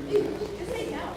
Just say no.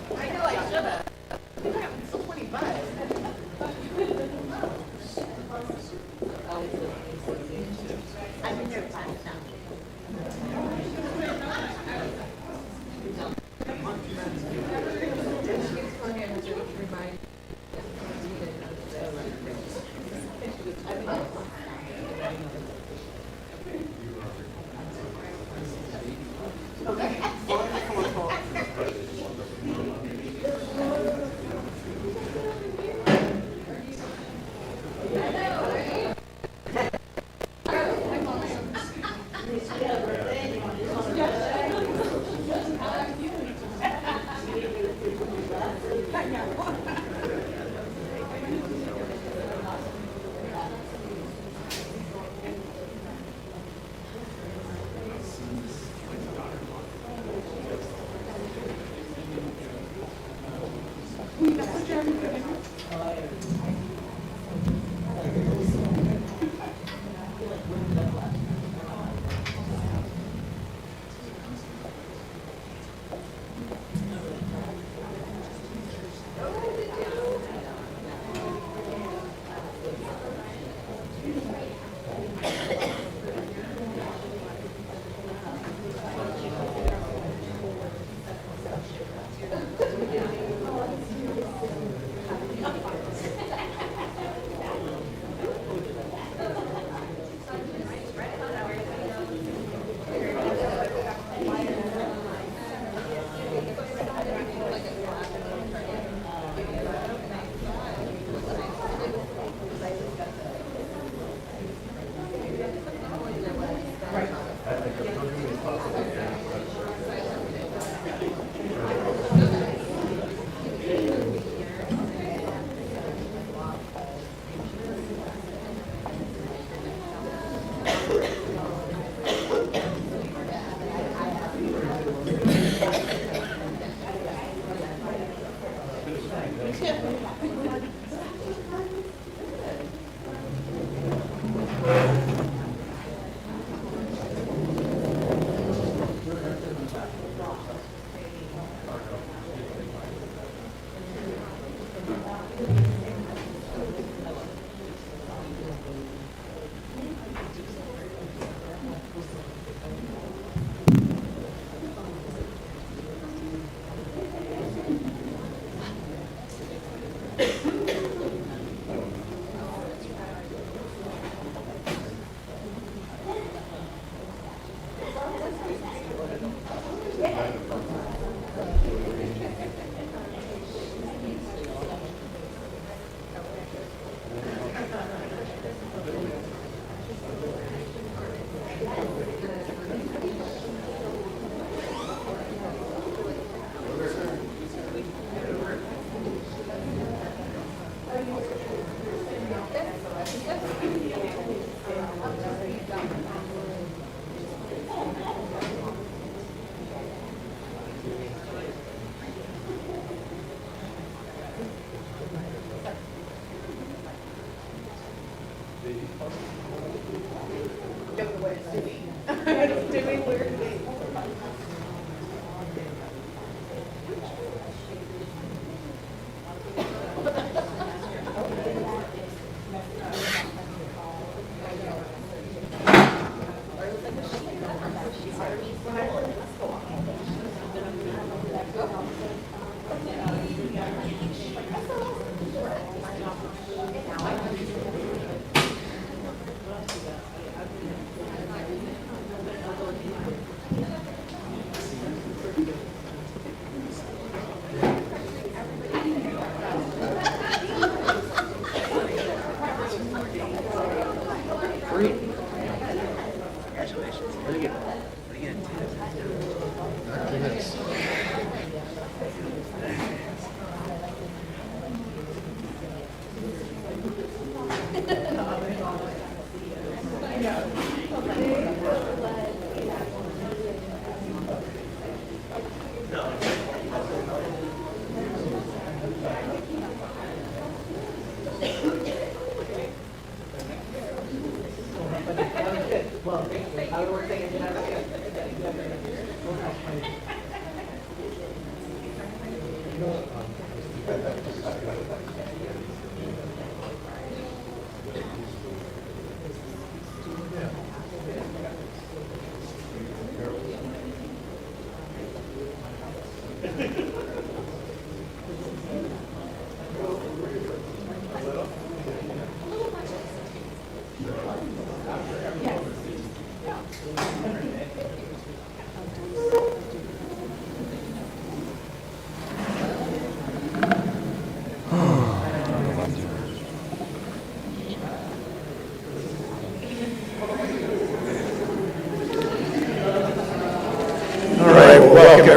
Welcome,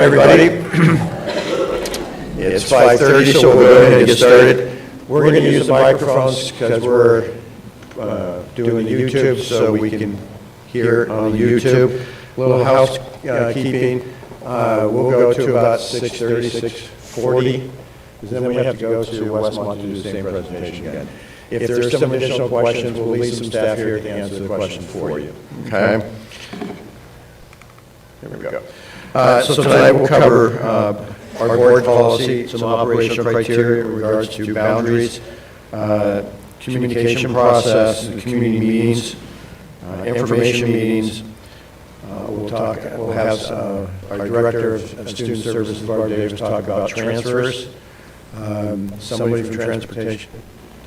everybody. It's 5:30, so we'll go ahead and get started. We're going to use the microphones because we're doing the YouTube, so we can hear on the YouTube. A little housekeeping. We'll go to about 6:30, 6:40, because then we have to go to Westmont to do the same presentation again. If there's some additional questions, we'll leave some staff here to answer the question for you. Okay? There we go. So tonight we'll cover our board policy, some operational criteria in regards to boundaries, communication process, community meetings, information meetings. We'll have our Director of Student Services, Barb Davis, talk about transfers. Somebody from Transportation,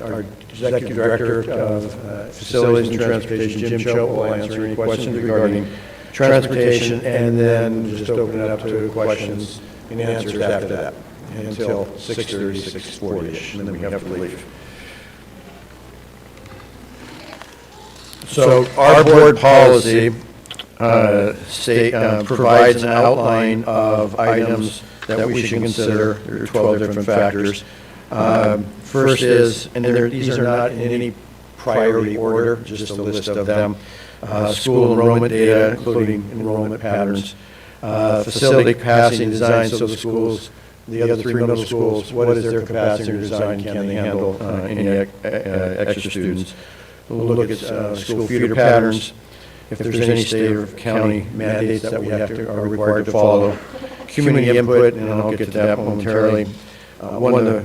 our Executive Director of Facilities and Transportation, Jim Cho, will answer any questions regarding transportation, and then just open it up to questions and answers after that until 6:30, 6:40-ish, and then we have to leave. So our board policy provides an outline of items that we should consider. There are 12 different factors. First is, and these are not in any priority order, just a list of them. School enrollment data, including enrollment patterns, facility capacity and design, so the schools, the other three middle schools, what is their capacity and design, can they handle any extra students? We'll look at school feeder patterns, if there's any state or county mandates that we are required to follow, community input, and I'll get to that momentarily. One of the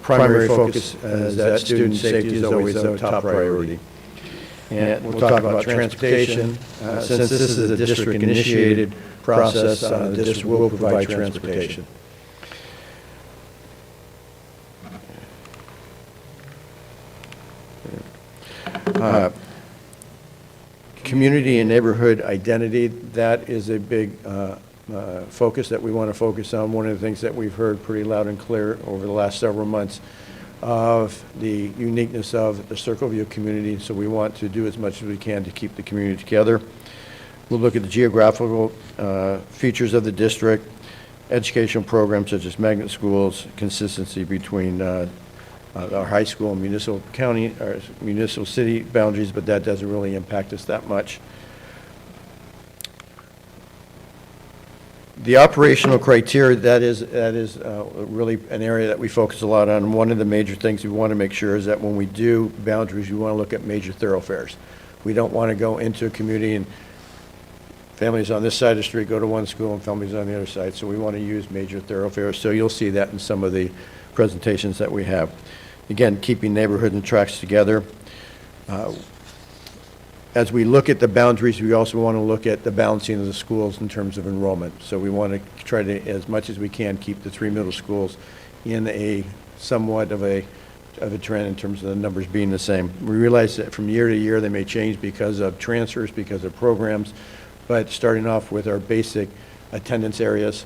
primary focus is that student safety is always a top priority. And we'll talk about transportation. Since this is a district-initiated process, the district will provide transportation. Community and neighborhood identity, that is a big focus that we want to focus on. One of the things that we've heard pretty loud and clear over the last several months of the uniqueness of the Circleview community, so we want to do as much as we can to keep the community together. We'll look at the geographical features of the district, educational programs such as magnet schools, consistency between our high school and municipal county or municipal city boundaries, but that doesn't really impact us that much. The operational criteria, that is really an area that we focus a lot on. One of the major things we want to make sure is that when we do boundaries, we want to look at major thoroughfares. We don't want to go into a community and families on this side of the street go to one school and families on the other side. So we want to use major thoroughfares. So you'll see that in some of the presentations that we have. Again, keeping neighborhood and tracks together. As we look at the boundaries, we also want to look at the balancing of the schools in terms of enrollment. So we want to try to, as much as we can, keep the three middle schools in a somewhat of a trend in terms of the numbers being the same. We realize that from year to year they may change because of transfers, because of programs, but starting off with our basic attendance areas,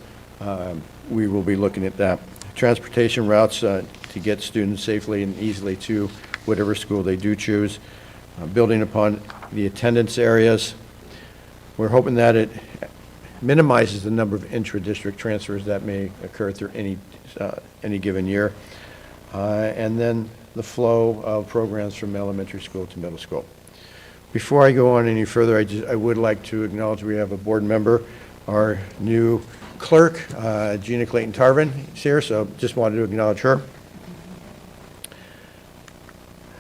we will be looking at that. Transportation routes to get students safely and easily to whatever school they do choose. Building upon the attendance areas, we're hoping that it minimizes the number of intra-district transfers that may occur through any given year, and then the flow of programs from elementary school to middle school. Before I go on any further, I would like to acknowledge we have a board member, our new clerk, Gina Clayton-Tarvin, is here, so just wanted to acknowledge her.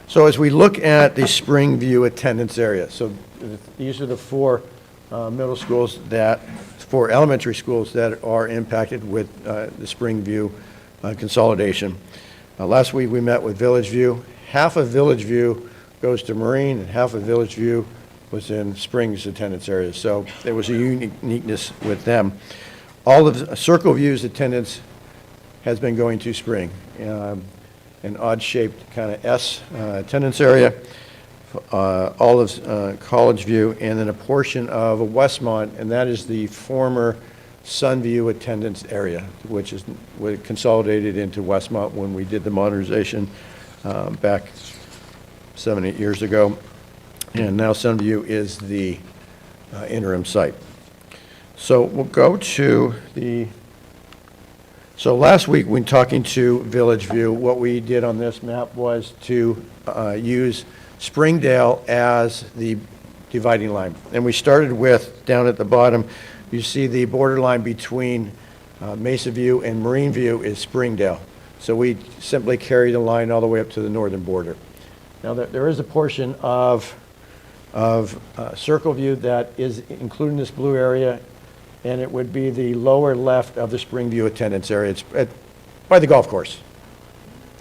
So as we look at the Springview attendance area, so these are the four middle schools four elementary schools that are impacted with the Springview consolidation. Last week we met with Village View. Half of Village View goes to Marine and half of Village View was in Springs attendance area. So there was a uniqueness with them. All of Circleview's attendance has been going to Spring. An odd-shaped kind of S attendance area. all of College View, and then a portion of Westmont, and that is the former Sunview attendance area, which is consolidated into Westmont when we did the modernization back 7, 8 years ago. And now Sunview is the interim site. So we'll go to the, so last week when talking to Village View, what we did on this map was to use Springdale as the dividing line. And we started with, down at the bottom, you see the borderline between Mesa View and Marine View is Springdale. So we simply carry the line all the way up to the northern border. Now there is a portion of Circle View that is included in this blue area, and it would be the lower left of the Springview attendance area. It's by the golf course,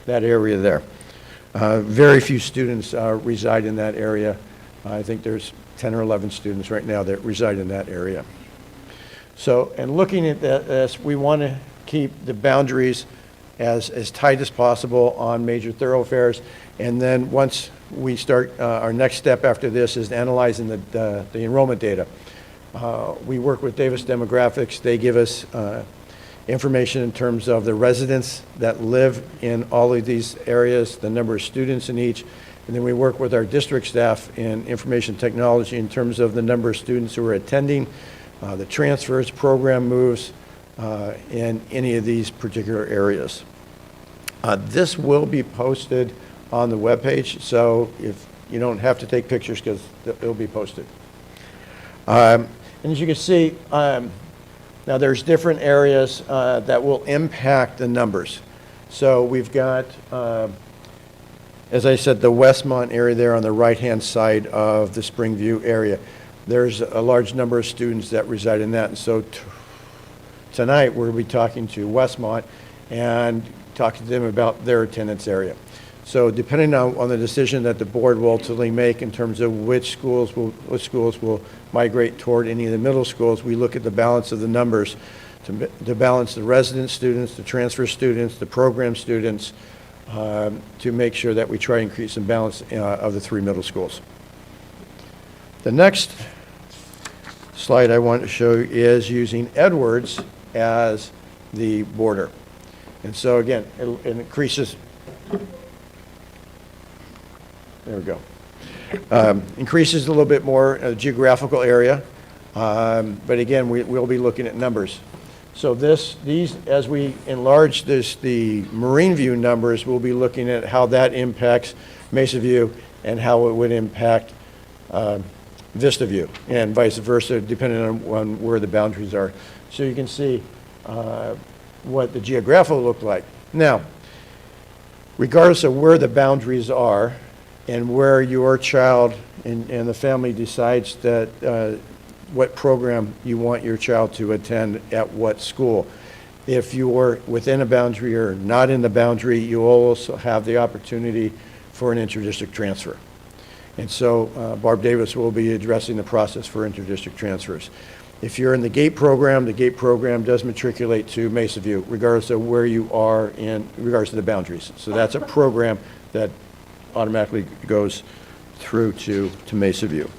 that area there. Very few students reside in that area. I think there's 10 or 11 students right now that reside in that area. So, and looking at this, we want to keep the boundaries as tight as possible on major thoroughfares. And then once we start, our next step after this is analyzing the enrollment data. We work with Davis Demographics. They give us information in terms of the residents that live in all of these areas, the number of students in each, and then we work with our district staff in information technology in terms of the number of students who are attending, the transfers, program moves, in any of these particular areas. This will be posted on the webpage, so if you don't have to take pictures because it'll be posted. And as you can see, now there's different areas that will impact the numbers. So we've got, as I said, the Westmont area there on the right-hand side of the Springview area. There's a large number of students that reside in that. And so tonight we'll be talking to Westmont and talking to them about their attendance area. So depending on the decision that the board will ultimately make in terms of which schools will migrate toward any of the middle schools, we look at the balance of the numbers to balance the resident students, the transfer students, the program students, to make sure that we try and create some balance of the 3 middle schools. The next slide I want to show you is using Edwards as the border. And so again, it increases, there we go. Increases a little bit more geographical area, but again, we'll be looking at numbers. So these, as we enlarge the Marine View numbers, we'll be looking at how that impacts Mesa View and how it would impact Vista View, and vice versa, depending on where the boundaries are. So you can see what the geographical look like. Now, regardless of where the boundaries are and where your child and the family decides that what program you want your child to attend at what school, if you're within a boundary or not in the boundary, you also have the opportunity for an interdistrict transfer. And so Barb Davis will be addressing the process for interdistrict transfers. If you're in the GATE program does matriculate to Mesa View, regardless of where you are in regards to the boundaries. So that's a program that automatically goes through to Mesa View.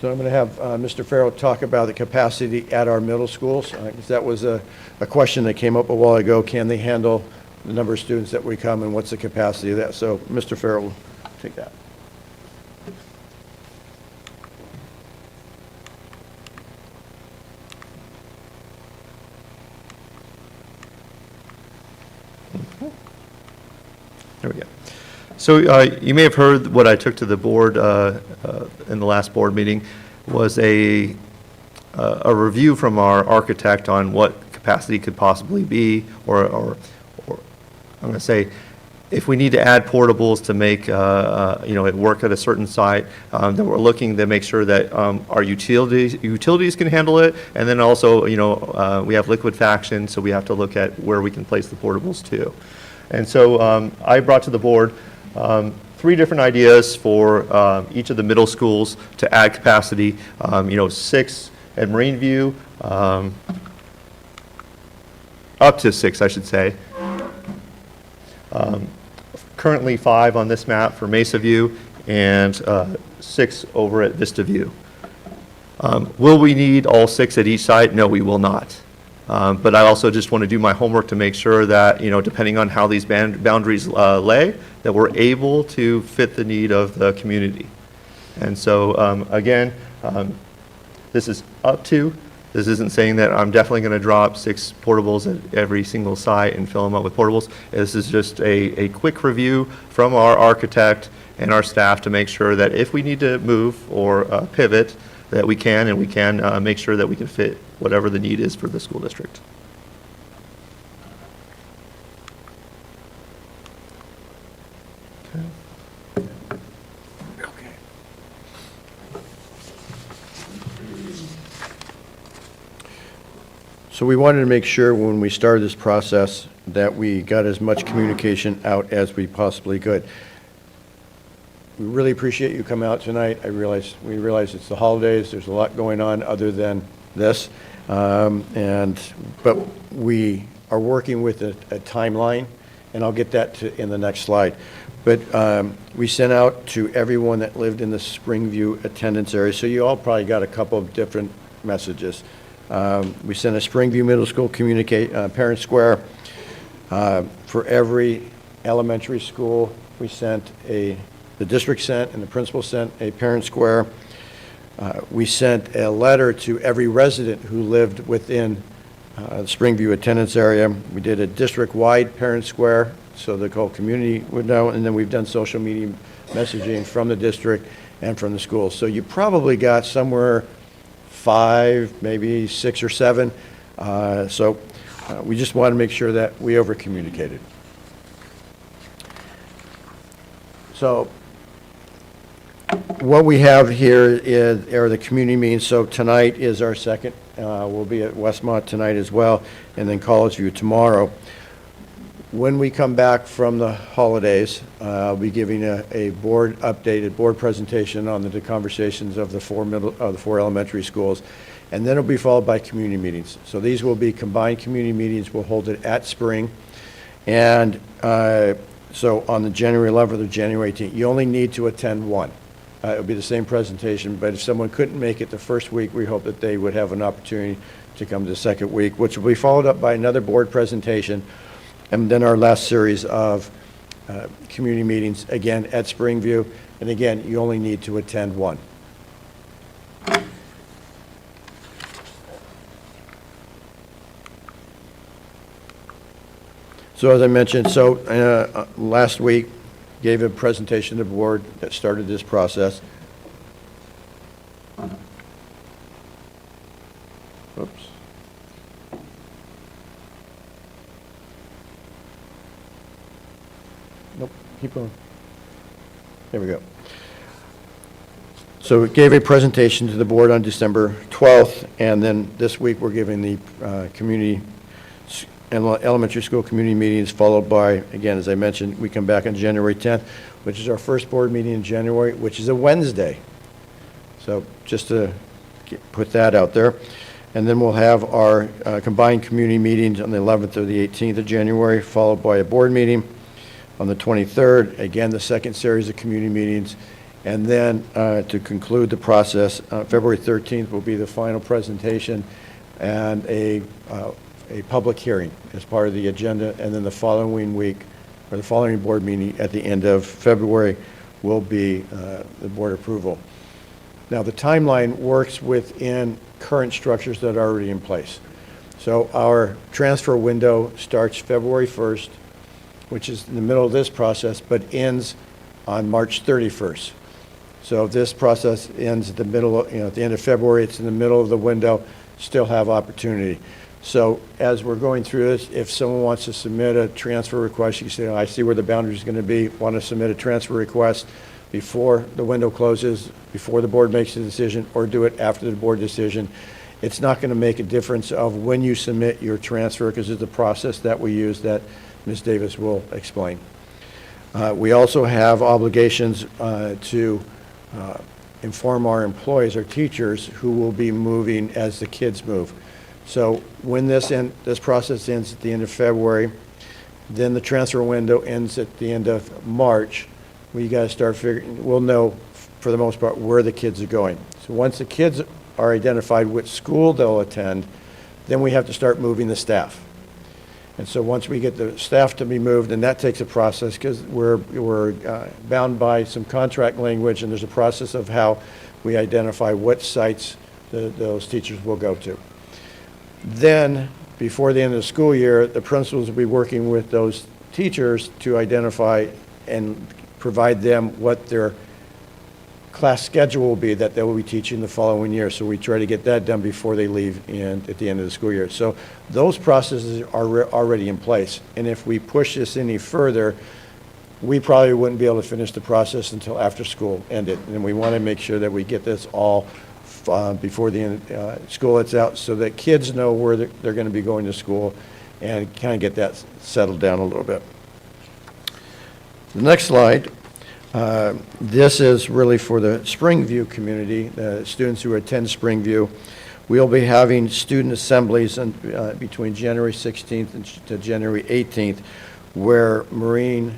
So I'm going to have Mr. Farrell talk about the capacity at our middle schools. That was a question that came up a while ago. Can they handle the number of students that we come and what's the capacity of that? So Mr. Farrell will take that. There we go. So you may have heard what I took to the board in the last board meeting was a review from our architect on what capacity could possibly be, or I'm going to say, if we need to add portables to make it work at a certain site, then we're looking to make sure that our utilities can handle it, and then also we have liquefaction, so we have to look at where we can place the portables too. And so I brought to the board 3 different ideas for each of the middle schools to add capacity. 6 at Marine View, up to 6, I should say. currently 5 on this map for Mesa View and 6 over at Vista View. Will we need all 6 at each site? No, we will not. But I also just want to do my homework to make sure that, depending on how these boundaries lay, that we're able to fit the need of the community. And so, again, this is up to. This isn't saying that I'm definitely going to drop 6 portables at every single site and fill them up with portables. This is just a quick review from our architect and our staff to make sure that if we need to move or pivot, that we can, and we can make sure that we can fit whatever the need is for the school district. So we wanted to make sure when we started this process that we got as much communication out as we possibly could. We really appreciate you coming out tonight. We realize it's the holidays. There's a lot going on other than this. But we are working with a timeline, and I'll get that in the next slide. But we sent out to everyone that lived in the Springview attendance area. So you all probably got a couple of different messages. We sent a Springview Middle School parent square. For every elementary school, we sent the district sent and the principal sent a parent square. We sent a letter to every resident who lived within the Springview attendance area. We did a district-wide parent square so the whole community would know, and then we've done social media messaging from the district and from the schools. So you probably got somewhere 5, maybe 6 or 7. We just want to make sure that we over-communicated. So what we have here are the community meetings. So tonight is our second. We'll be at Westmont tonight as well, and then College View tomorrow. When we come back from the holidays, I'll be giving a updated board presentation on the conversations of the 4 elementary schools, and then it'll be followed by community meetings. So these will be combined community meetings. We'll hold it at Spring, and so on the January 11th or January 18th, you only need to attend one. It'll be the same presentation, but if someone couldn't make it the first week, we hope that they would have an opportunity to come to the second week, which will be followed up by another board presentation, and then our last series of community meetings, again, at Springview. And again, you only need to attend one. So as I mentioned, last week, gave a presentation to the board that started this process. Oops. Nope, keep going. There we go. So we gave a presentation to the board on December 12th, and then this week we're giving the elementary school community meetings, followed by, again, as I mentioned, we come back on January 10th, which is our first board meeting in January, which is a Wednesday. So just to put that out there. And then we'll have our combined community meetings on the 11th or the 18th of January, followed by a board meeting on the 23rd. Again, the second series of community meetings. And then to conclude the process, February 13th will be the final presentation and a public hearing as part of the agenda. And then the following week, or the following board meeting at the end of February, will be the board approval. Now, the timeline works within current structures that are already in place. So our transfer window starts February 1st, which is in the middle of this process, but ends on March 31st. So if this process ends at the middle, at the end of February, it's in the middle of the window, still have opportunity. So as we're going through this, if someone wants to submit a transfer request, you can say, I see where the boundary is going to be, want to submit a transfer request before the window closes, before the board makes a decision, or do it after the board decision. It's not going to make a difference of when you submit your transfer, because it's a process that we use that Ms. Davis will explain. We also have obligations to inform our employees, our teachers, who will be moving as the kids move. So when this process ends at the end of February, Then the transfer window ends at the end of March. We got to start figuring, we'll know for the most part where the kids are going. So once the kids are identified which school they'll attend, then we have to start moving the staff. And so once we get the staff to be moved, and that takes a process because we're bound by some contract language, and there's a process of how we identify what sites those teachers will go to. Then, before the end of the school year, the principals will be working with those teachers to identify and provide them what their class schedule will be that they will be teaching the following year. So we try to get that done before they leave at the end of the school year. So those processes are already in place. And if we push this any further, we probably wouldn't be able to finish the process until after school ended. And we want to make sure that we get this all before the end school lets out so that kids know where they're going to be going to school and kind of get that settled down a little bit. The next slide. This is really for the Springview community, the students who attend Springview. We'll be having student assemblies between January 16th and to January 18th, where Marine,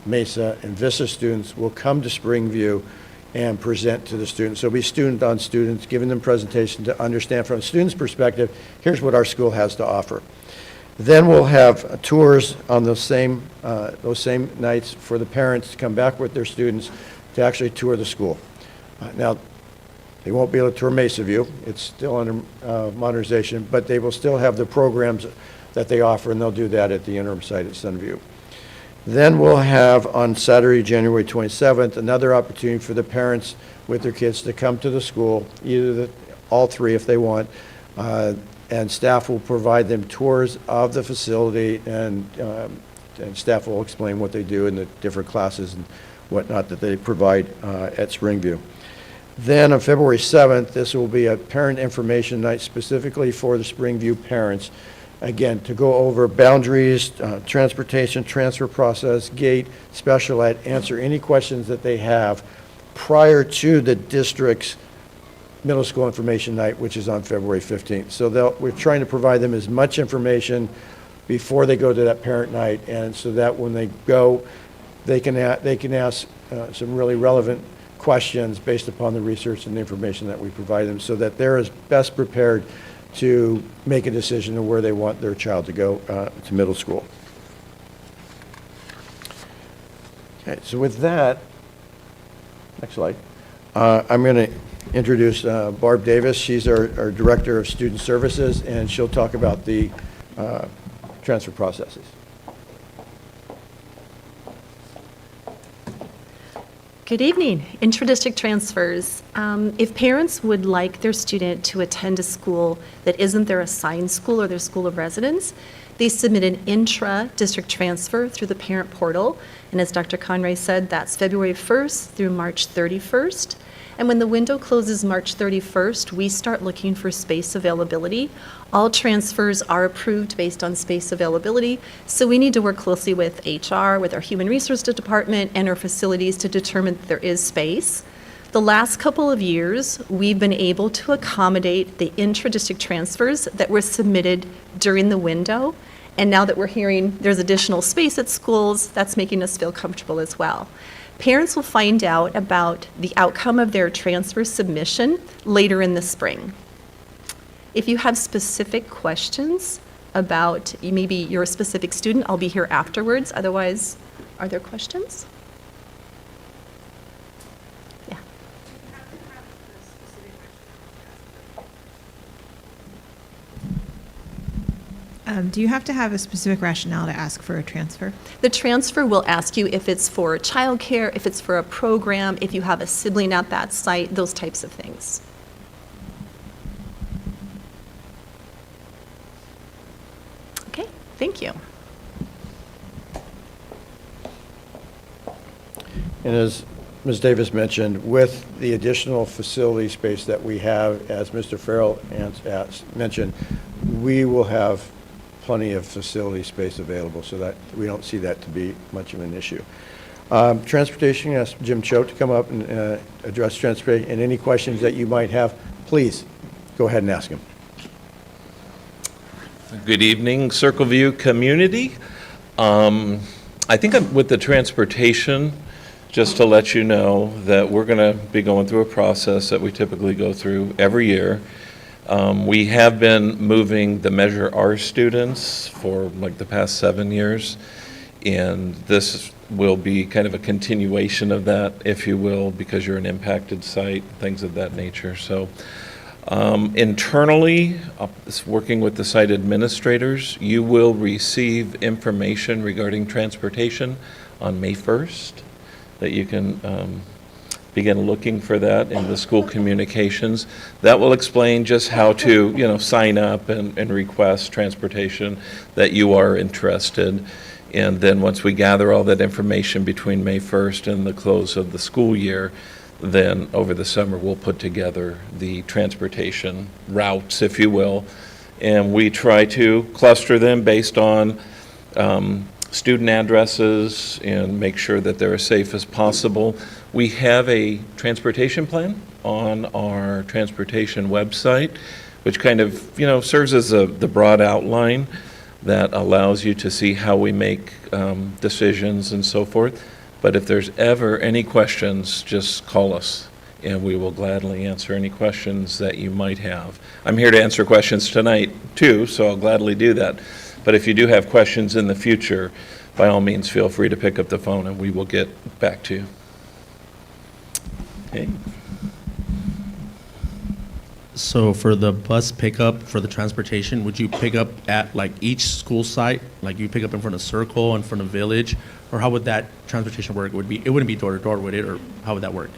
Mesa, and Vista students will come to Springview and present to the students. So it'll be student on students, giving them presentation to understand from a student's perspective, here's what our school has to offer. Then we'll have tours on those same nights for the parents to come back with their students to actually tour the school. Now, they won't be able to tour Mesa View. It's still under modernization, but they will still have the programs that they offer, and they'll do that at the interim site at Sunview. Then we'll have on Saturday, January 27th, another opportunity for the parents with their kids to come to the school, all three if they want, and staff will provide them tours of the facility, and staff will explain what they do in the different classes and whatnot that they provide at Springview. Then on February 7th, this will be a parent information night specifically for the Springview parents, again, to go over boundaries, transportation, transfer process, gate, special ed, answer any questions that they have prior to the district's middle school information night, which is on February 15th. So we're trying to provide them as much information before they go to that parent night, and so that when they go, they can ask some really relevant questions based upon the research and the information that we provide them, so that they're as best prepared to make a decision of where they want their child to go to middle school. Okay, so with that, next slide. I'm going to introduce Barb Davis. She's our Director of Student Services, and she'll talk about the transfer processes. Good evening. Intra-district transfers. If parents would like their student to attend a school that isn't their assigned school or their school of residence, they submit an intra-district transfer through the parent portal. And as Dr. Conray said, that's February 1st through March 31st. And when the window closes March 31st, we start looking for space availability. All transfers are approved based on space availability, so we need to work closely with HR, with our Human Resources Department, and our facilities to determine that there is space. The last couple of years, we've been able to accommodate the intra-district transfers that were submitted during the window, and now that we're hearing there's additional space at schools, that's making us feel comfortable as well. Parents will find out about the outcome of their transfer submission later in the spring. If you have specific questions about maybe your specific student, I'll be here afterwards. Otherwise, are there questions? Yeah. Do you have to have a specific rationale to ask for a transfer? The transfer will ask you if it's for childcare, if it's for a program, if you have a sibling at that site, those types of things. Okay, thank you. And as Ms. Davis mentioned, with the additional facility space that we have, as Mr. Farrell mentioned, we will have plenty of facility space available, so that we don't see that to be much of an issue. Transportation, ask Jim Choate to come up and address transportation, and any questions that you might have, please go ahead and ask him. Good evening, Circleview community. I think with the transportation, just to let you know that we're going to be going through a process that we typically go through every year. We have been moving the Measure R students for like the past 7 years, and this will be kind of a continuation of that, if you will, because you're an impacted site, things of that nature. So internally, working with the site administrators, you will receive information regarding transportation on May 1st, that you can begin looking for that in the school communications. That will explain just how to, sign up and request transportation that you are interested. And then once we gather all that information between May 1st and the close of the school year, then over the summer, we'll put together the transportation routes, if you will. And we try to cluster them based on student addresses and make sure that they're as safe as possible. We have a transportation plan on our transportation website, which kind of, serves as the broad outline that allows you to see how we make decisions and so forth. But if there's ever any questions, just call us, and we will gladly answer any questions that you might have. I'm here to answer questions tonight, too, so I'll gladly do that. But if you do have questions in the future, by all means, feel free to pick up the phone, and we will get back to you. Okay. So for the bus pickup, for the transportation, would you pick up at like each school site? Like you pick up in front of Circle, in front of Village? Or how would that transportation work? It wouldn't be door to door, would it? Or how would that work?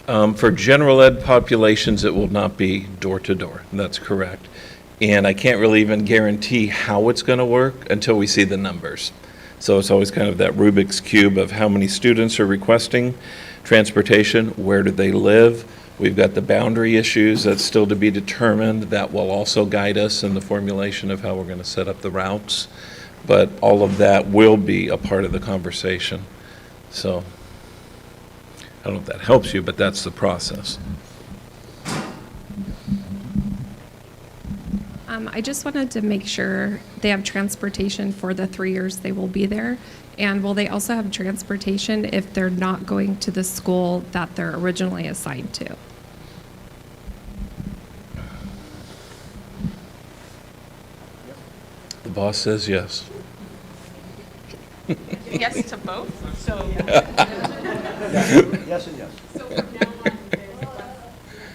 For general ed populations, it will not be door to door. That's correct. And I can't really even guarantee how it's going to work until we see the numbers. So it's always kind of that Rubik's Cube of how many students are requesting transportation, where do they live? We've got the boundary issues that's still to be determined. That will also guide us in the formulation of how we're going to set up the routes. But all of that will be a part of the conversation. So I don't know if that helps you, but that's the process. I just wanted to make sure they have transportation for the 3 years they will be there. And will they also have transportation if they're not going to the school that they're originally assigned to? The boss says yes. Yes to both, so. Yes and yes.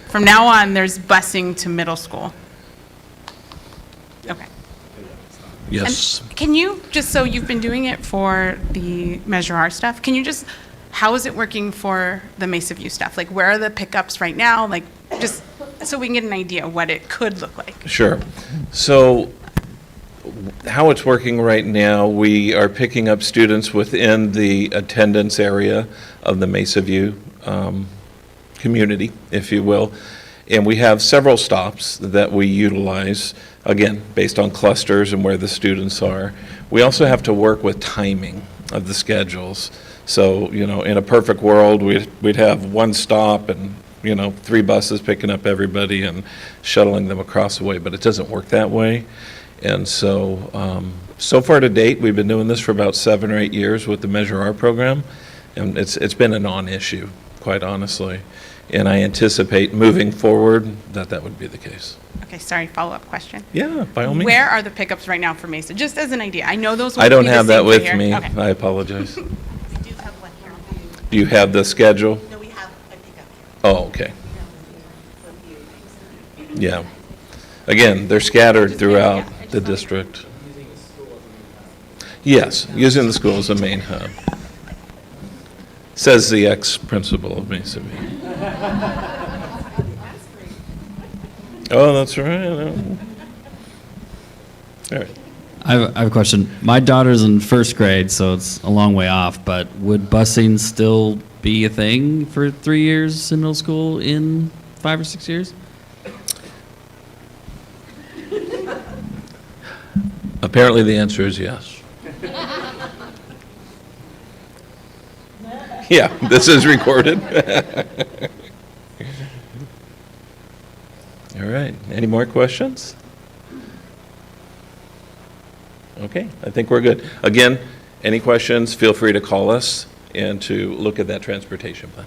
From now on, there's busing to middle school. Okay. Yes. And can you, just so you've been doing it for the Measure R stuff, can you just, how is it working for the Mesa View stuff? Like, where are the pickups right now? Like, just so we can get an idea of what it could look like. Sure. So how it's working right now, we are picking up students within the attendance area of the Mesa View community, if you will. And we have several stops that we utilize, again, based on clusters and where the students are. We also have to work with timing of the schedules. So, in a perfect world, we'd have one stop and, 3 buses picking up everybody and shuttling them across the way, but it doesn't work that way. And so, so far to date, we've been doing this for about 7 or 8 years with the Measure R program, and it's been a non-issue, quite honestly. And I anticipate moving forward that would be the case. Okay, sorry, follow-up question. Yeah, by all means. Where are the pickups right now for Mesa? Just as an idea. I know those will I don't be the have that same for with here. me. Okay. I apologize. We do have one here. Do you have the schedule? No, we have a pickup here. Oh, okay. Yeah. Again, they're scattered throughout the district. Yes, using the school as a main hub. Says the ex-principal of Mesa View. Oh, that's right. All right. I have a question. My daughter's in first grade, so it's a long way off, but would busing still be a thing for 3 years in middle school in 5 or 6 years? Apparently, the answer is yes. Yeah, this is recorded. All right, any more questions? Okay, I think we're good. Again, any questions, feel free to call us and to look at that transportation plan.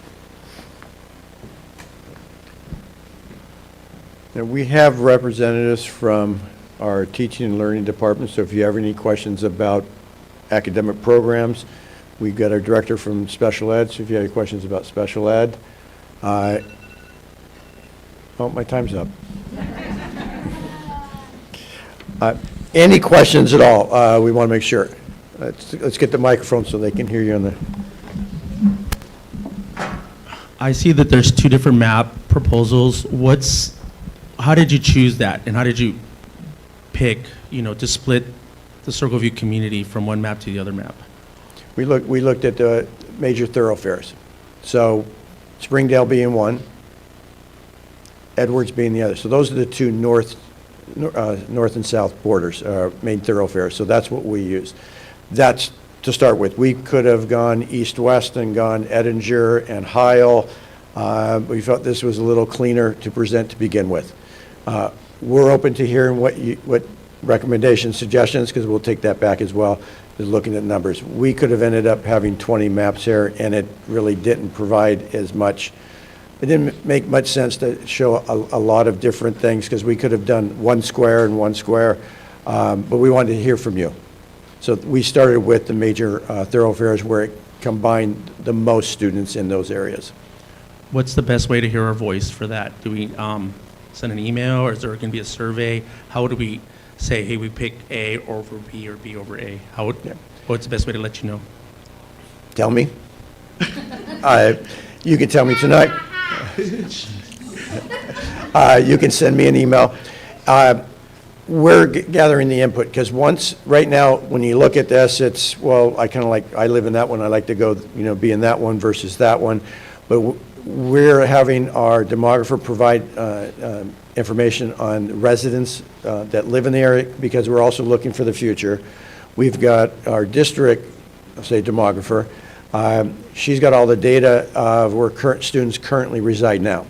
Now, we have representatives from our teaching and learning department, so if you have any questions about academic programs, we've got our director from special ed, so if you have any questions about special ed. Oh, my time's up. Any questions at all? We want to make sure. Let's get the microphone so they can hear you on the... I see that there's two different map proposals. How did you choose that, and how did you pick, to split the Circle View community from one map to the other map? We looked at the major thoroughfares. So Springdale being one, Edwards being the other. So those are the two north and south borders, main thoroughfares. So that's what we used. That's to start with. We could have gone east-west and gone Edinger and Heil. We felt this was a little cleaner to present to begin with. We're open to hearing what recommendations, suggestions, because we'll take that back as well, is looking at numbers. We could have ended up having 20 maps here, and it really didn't provide as much. It didn't make much sense to show a lot of different things, because we could have done one square and one square, but we wanted to hear from you. So we started with the major thoroughfares where it combined the most students in those areas. What's the best way to hear our voice for that? Do we send an email, or is there going to be a survey? How do we say, hey, we pick A over B or B over A? What's the best way to let you know? Tell me. You can tell me tonight. You can send me an email. We're gathering the input, because right now, when you look at this, it's, well, I live in that one, I like to go, be in that one versus that one. But we're having our demographer provide information on residents that live in the area, because we're also looking for the future. We've got our district, say, demographer. She's got all the data of where current students currently reside now,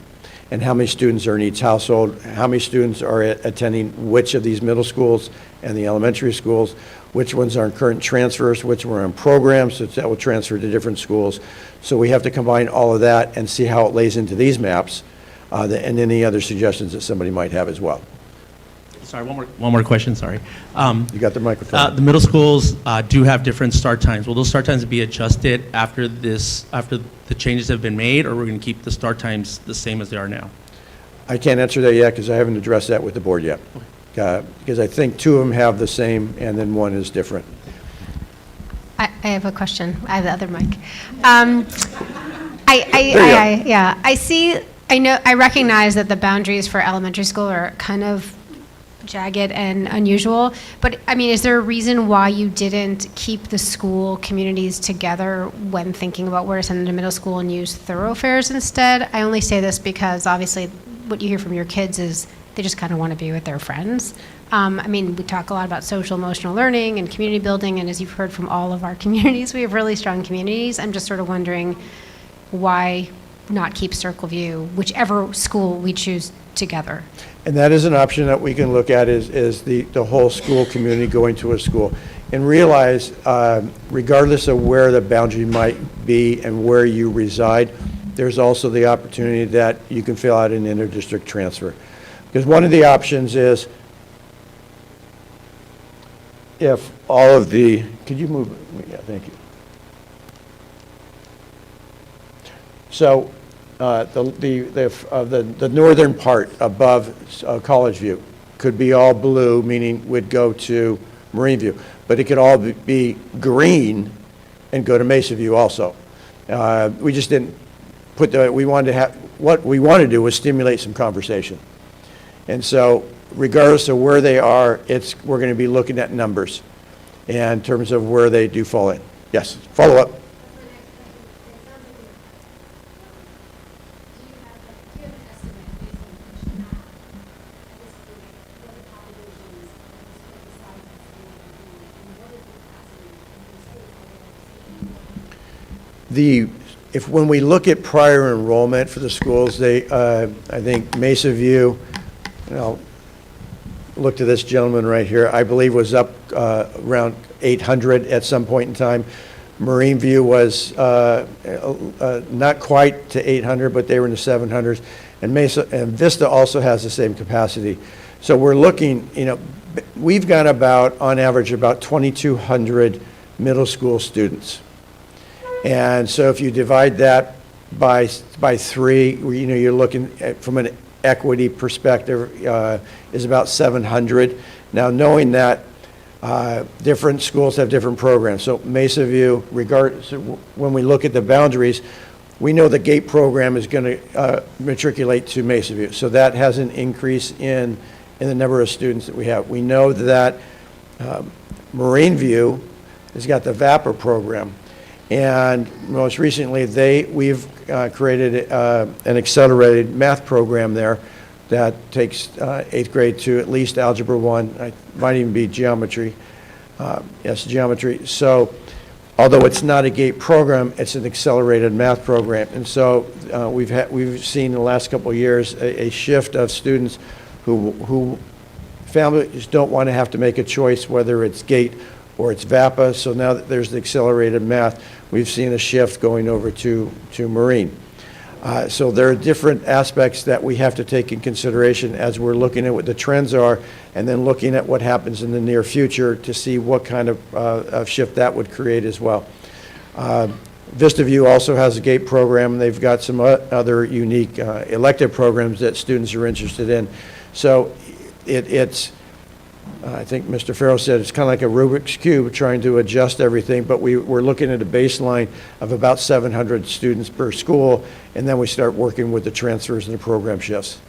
and how many students are in each household, how many students are attending which of these middle schools and the elementary schools, which ones are in current transfers, which were in programs, so that will transfer to different schools. So we have to combine all of that and see how it lays into these maps, and any other suggestions that somebody might have as well. Sorry, one more question, sorry. You got the microphone. The middle schools do have different start times. Will those start times be adjusted after the changes have been made, or we're going to keep the start times the same as they are now? I can't answer that yet, because I haven't addressed that with the board yet. Because I think two of them have the same, and then one is different. I have a question. I have the other mic. I recognize that the boundaries for elementary school are kind of jagged and unusual, but I mean, is there a reason why you didn't keep the school communities together when thinking about where to send them to middle school and use thoroughfares instead? I only say this because obviously what you hear from your kids is they just kind of want to be with their friends. I mean, we talk a lot about social emotional learning and community building, and as you've heard from all of our communities, we have really strong communities. I'm just sort of wondering why not keep Circle View, whichever school we choose, together. And that is an option that we can look at, is the whole school community going to a school. And realize, regardless of where the boundary might be and where you reside, there's also the opportunity that you can fill out an interdistrict transfer. Because one of the options is, if all of the, could you move? Yeah, thank you. So the northern part above College View could be all blue, meaning would go to Marine View, but it could all be green and go to Mesa View also. We just didn't put what we wanted to do was stimulate some conversation. And so regardless of where they are, we're going to be looking at numbers in terms of where they do fall in. Yes, follow up. When we look at prior enrollment for the schools, I think Mesa View, looked at this gentleman right here, I believe was up around 800 at some point in time. Marine View was not quite to 800, but they were in the 700s. And Mesa and Vista also has the same capacity. So we're looking, we've got about, on average, about 2,200 middle school students. And so if you divide that by 3, you're looking at, from an equity perspective, is about 700. Now, knowing that different schools have different programs. So Mesa View, when we look at the boundaries, we know the GATE program is going to matriculate to Mesa View. So that has an increase in the number of students that we have. We know that Marine View has got the VAPA program. And most recently, we've created an accelerated math program there that takes 8th grade to at least Algebra 1. It might even be geometry. Yes, geometry. So although it's not a GATE program, it's an accelerated math program. And so we've seen in the last couple of years a shift of students who families don't want to have to make a choice whether it's GATE or it's VAPA. So now that there's the accelerated math, we've seen a shift going over to Marine. So there are different aspects that we have to take in consideration as we're looking at what the trends are and then looking at what happens in the near future to see what kind of shift that would create as well. Vista View also has a GATE program. They've got some other unique elective programs that students are interested in. So it's I think Mr. Farrow said it's kind of like a Rubik's Cube trying to adjust everything, but we're looking at a baseline of about 700 students per school, and then we start working with the transfers and the program shifts.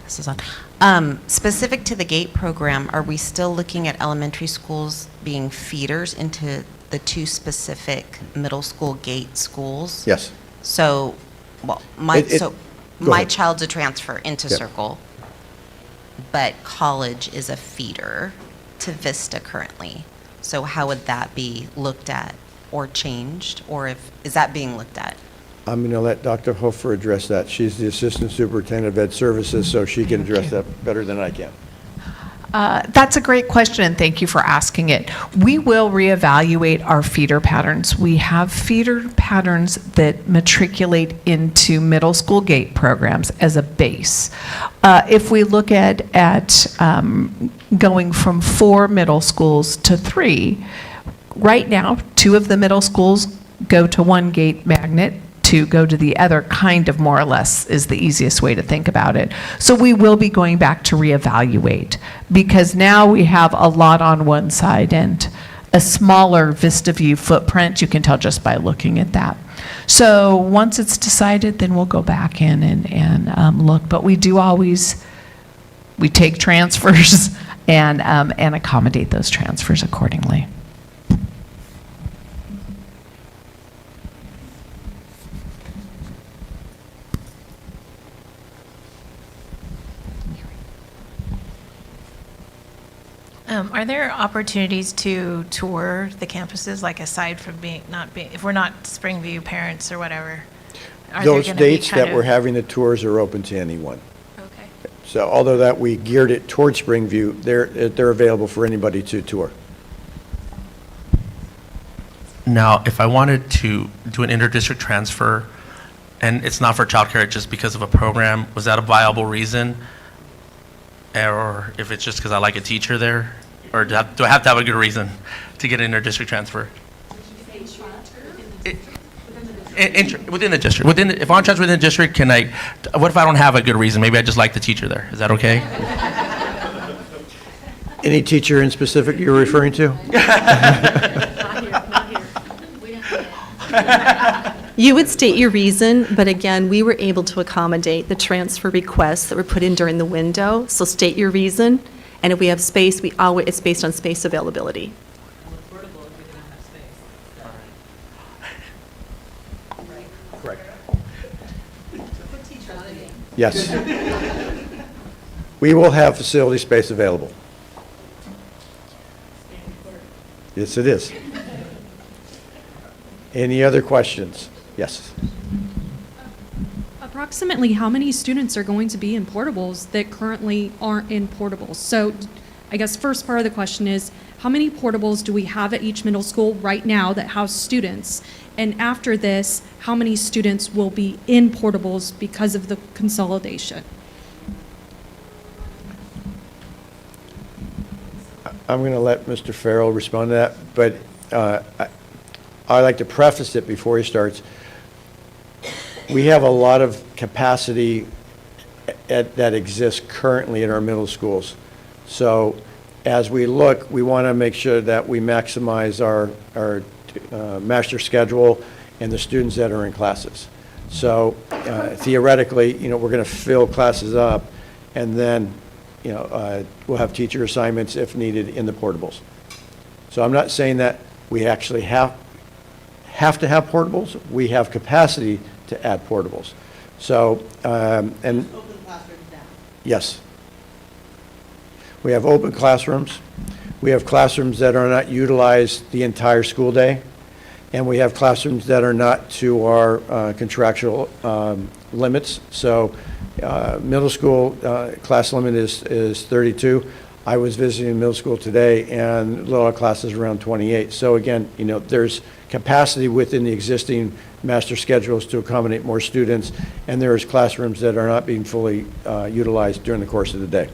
This is on. Specific to the GATE program, are we still looking at elementary schools being feeders into the 2 specific middle school GATE schools? Yes. So, well, Go my ahead. child's a transfer into Yep. Circle, but college is a feeder to Vista currently. So how would that be looked at or changed, or is that being looked at? I'm going to let Dr. Hofer address that. She's the Assistant Superintendent of Ed Services, so she can address that better than I can. That's a great question, and thank you for asking it. We will reevaluate our feeder patterns. We have feeder patterns that matriculate into middle school GATE programs as a base. If we look at going from 4 middle schools to 3, right now, 2 of the middle schools go to 1 GATE magnet, 2 go to the other, kind of more or less is the easiest way to think about it. So we will be going back to reevaluate because now we have a lot on one side and a smaller Vista View footprint. You can tell just by looking at that. So once it's decided, then we'll go back in and look. But we do always, we take transfers and accommodate those transfers accordingly. Are there opportunities to tour the campuses, like aside from if we're not Springview parents or whatever? Are there Those gonna be dates kind that we're of- having the tours are open to anyone. Okay. So although that we geared it towards Springview, they're available for anybody to tour. Now, if I wanted to do an interdistrict transfer, and it's not for childcare, just because of a program, was that a viable reason? Or if it's just because I like a teacher there? Or do I have to have a good reason to get an interdistrict transfer? Within the district. If I'm transferred within the district, what if I don't have a good reason? Maybe I just like the teacher there. Is that okay? Any teacher in specific you're referring to? You would state your reason, but again, we were able to accommodate the transfer requests that were put in during the window. So state your reason, and if we have space, it's based on space availability. Correct. Yes. We will have facility space available. Yes, it is. Any other questions? Yes. Approximately how many students are going to be in portables that currently aren't in portables? So I guess first part of the question is, how many portables do we have at each middle school right now that house students? And after this, how many students will be in portables because of the consolidation? I'm going to let Mr. Farrell respond to that, but I'd like to preface it before he starts. We have a lot of capacity that exists currently in our middle schools. So as we look, we want to make sure that we maximize our master schedule and the students that are in classes. So theoretically, we're going to fill classes up, and then, we'll have teacher assignments if needed in the portables. So I'm not saying that we actually have to have portables. We have capacity to add portables. So, and open classrooms now. Yes. We have open classrooms. We have classrooms that are not utilized the entire school day. And we have classrooms that are not to our contractual limits. So middle school class limit is 32. I was visiting middle school today, and a lot of classes around 28. So again, there's capacity within the existing master schedules to accommodate more students, and there's classrooms that are not being fully utilized during the course of the day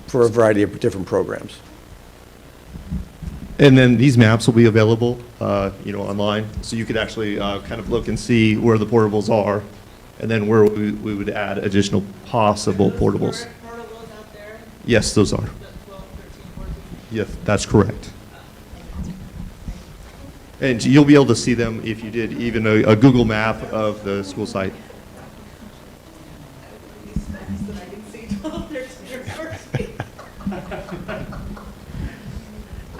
for a variety of different programs. And then these maps will be available, online, so you could actually kind of look and see where the portables are, and then where we would add additional possible portables. Yes, those are. Yes, that's correct. And you'll be able to see them if you did even a Google map of the school site.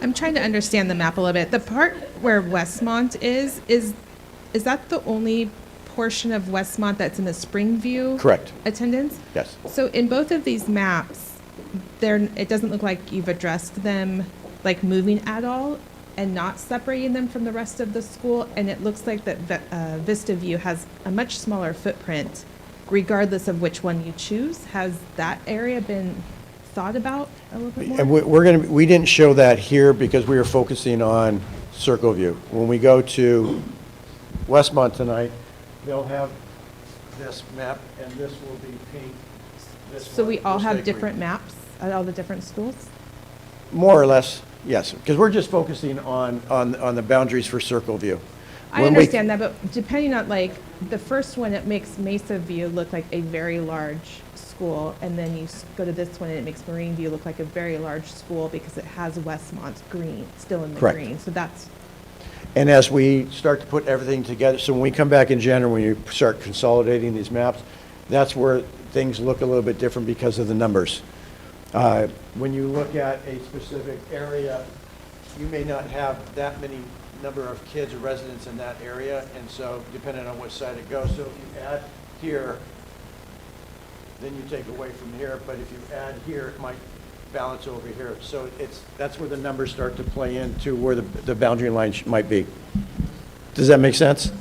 I'm trying to understand the map a little bit. The part where Westmont is that the only portion of Westmont that's in the Springview? Correct. Attendance? Yes. So in both of these maps, it doesn't look like you've addressed them, like moving at all and not separating them from the rest of the school. And it looks like that Vista View has a much smaller footprint, regardless of which one you choose. Has that area been thought about a little bit more? And we didn't show that here because we were focusing on Circle View. When we go to Westmont tonight, they'll have this map, and this will be pink. So we all have different maps at all the different schools? More or less, yes, because we're just focusing on the boundaries for Circle View. I understand that, but depending on, like, the first one, it makes Mesa View look like a very large school, and then you go to this one and it makes Marine View look like a very large school because it has Westmont's green, still in the Correct. green. So that's, And as we start to put everything together, so when we come back in January, when you start consolidating these maps, that's where things look a little bit different because of the numbers. When you look at a specific area, you may not have that many number of kids or residents in that area, and so depending on which side it goes. So if you add here, then you take away from here, but if you add here, it might balance over here. So that's where the numbers start to play into where the boundary line might be. Does that make sense?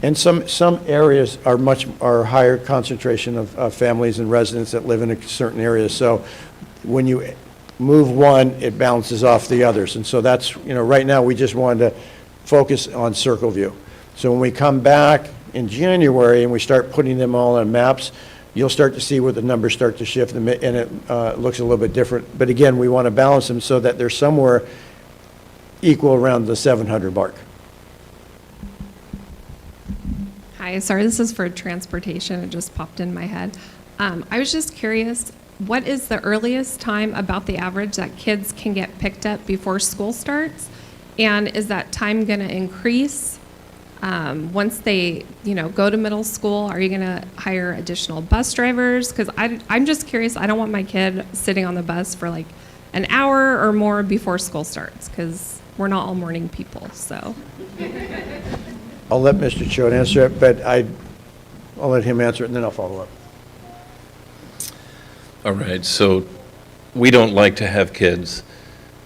And some areas are higher concentration of families and residents that live in a certain area. So when you move one, it balances off the others. And so that's, right now we just wanted to focus on Circle View. So when we come back in January and we start putting them all on maps, you'll start to see where the numbers start to shift and it looks a little bit different. But again, we want to balance them so that they're somewhere equal around the 700 mark. Hi, sorry, this is for transportation. It just popped in my head. I was just curious, what is the earliest time, about the average, that kids can get picked up before school starts? And is that time going to increase once they, go to middle school? Are you going to hire additional bus drivers? Because I'm just curious. I don't want my kid sitting on the bus for like an hour or more before school starts, because we're not all morning people, so. I'll let Mr. Choate answer it, but I'll let him answer it and then I'll follow up. All right, so we don't like to have kids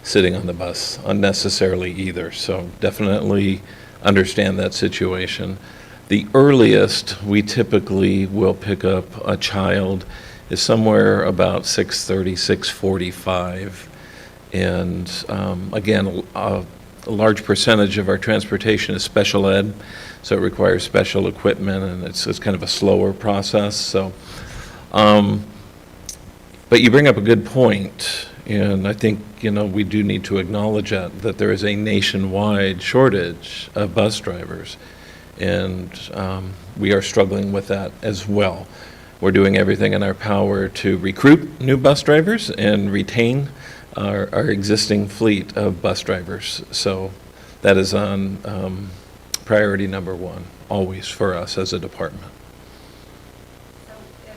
sitting on the bus unnecessarily either, so definitely understand that situation. The earliest we typically will pick up a child is somewhere about 6:30, 6:45. And again, a large percentage of our transportation is special ed, so it requires special equipment, and it's kind of a slower process. So, but you bring up a good point, and I think, we do need to acknowledge that there is a nationwide shortage of bus drivers, and we are struggling with that as well. We're doing everything in our power to recruit new bus drivers and retain our existing fleet of bus drivers. So that is on priority number one, always for us as a department. So if